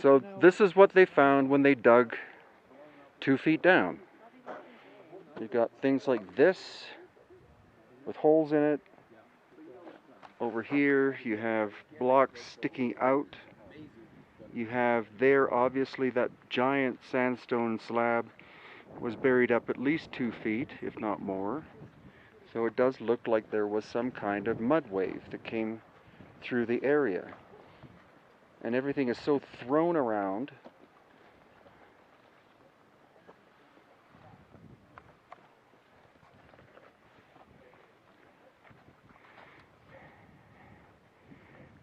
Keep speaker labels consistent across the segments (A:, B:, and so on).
A: So this is what they found when they dug 2 feet down. You got things like this with holes in it. Over here you have blocks sticking out. You have there, obviously, that giant sandstone slab was buried up at least 2 feet, if not more. So it does look like there was some kind of mud wave that came through the area. And everything is so thrown around.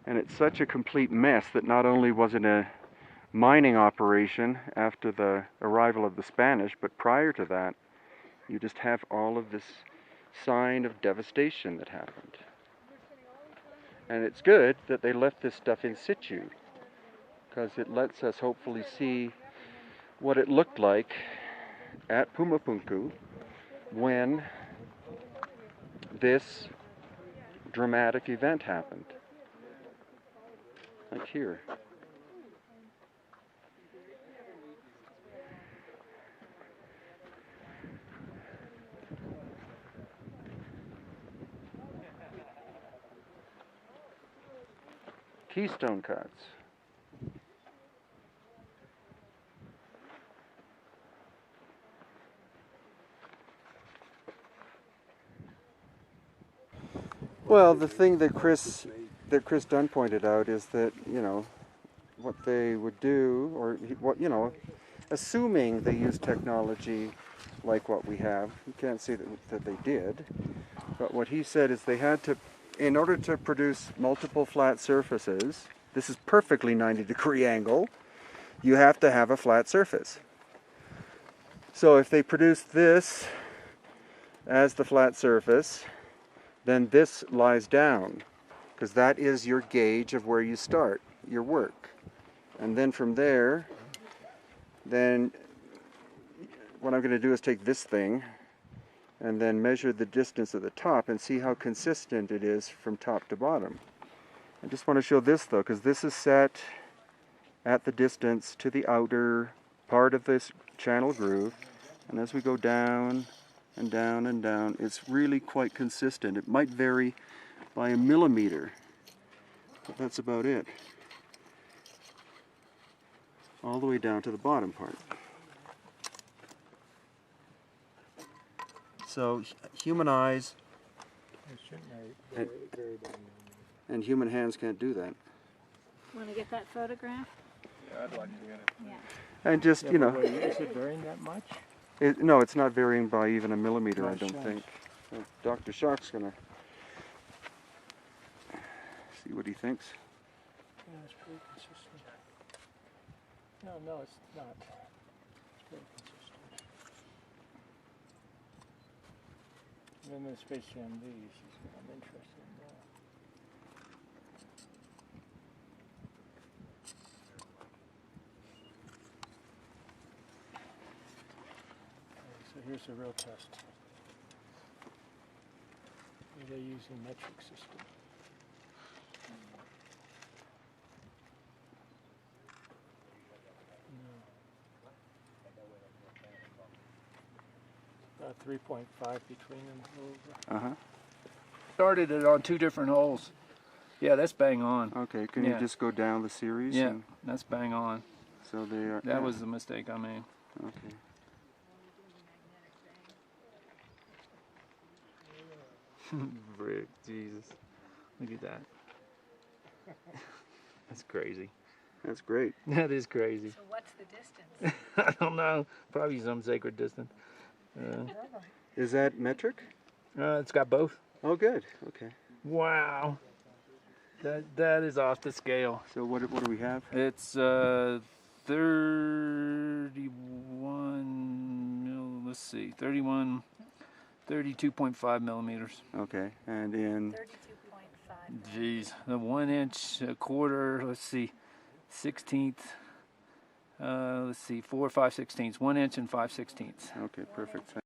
A: And it's such a complete mess that not only was it a mining operation after the arrival of the Spanish, but prior to that, you just have all of this sign of devastation that happened. And it's good that they left this stuff in situ, because it lets us hopefully see what it looked like at Puma Punku when this dramatic event happened. Like here. Keystone cuts. Well, the thing that Chris Dunn pointed out is that, you know, what they would do, or what, you know, assuming they use technology like what we have, you can't say that they did, but what he said is they had to, in order to produce multiple flat surfaces, this is perfectly 90-degree angle, you have to have a flat surface. So if they produce this as the flat surface, then this lies down, because that is your gauge of where you start your work. And then from there, then what I'm going to do is take this thing and then measure the distance at the top and see how consistent it is from top to bottom. I just want to show this though, because this is set at the distance to the outer part of this channel groove, and as we go down and down and down, it's really quite consistent. It might vary by a millimeter, but that's about it. All the way down to the bottom part. So human eyes and human hands can't do that.
B: Want to get that photograph?
C: Yeah, I'd like to get it.
B: Yeah.
A: And just, you know,
C: Is it varying that much?
A: no, it's not varying by even a millimeter, I
C: Nice
A: don't
C: shot.
A: think. So Dr. Schock's gonna see what he thinks.
C: Yeah, it's pretty consistent. No, it's not. It's very consistent. And then the Space Jam these, I'm interested in that. Okay, so here's the real test. Are they using metric system? About 3.5 between them.
A: Uh-huh.
C: Started it on 2 different holes. Yeah, that's bang on.
A: Okay, can you
C: Yeah.
A: just go down the series?
C: Yeah,
A: And
C: that's bang on.
A: so they are.
C: That was the mistake I made.
A: Okay.
C: Brick, Jesus. Look at that. That's crazy.
A: That's great.
C: That is crazy.
B: So what's the distance?
C: I don't know. Probably some sacred distance.
A: Is that metric?
C: It's got both.
A: Oh, good. Okay.
C: Wow. That is off the scale.
A: So what do we have?
C: It's 31 mil, let's see, 32.5 millimeters.
A: Okay, and in
B: 32.5.
C: Geez, the 1 inch, a quarter, let's see, 16th, let's see, 4 5/16, 1 inch and 5/16.
A: okay, perfect.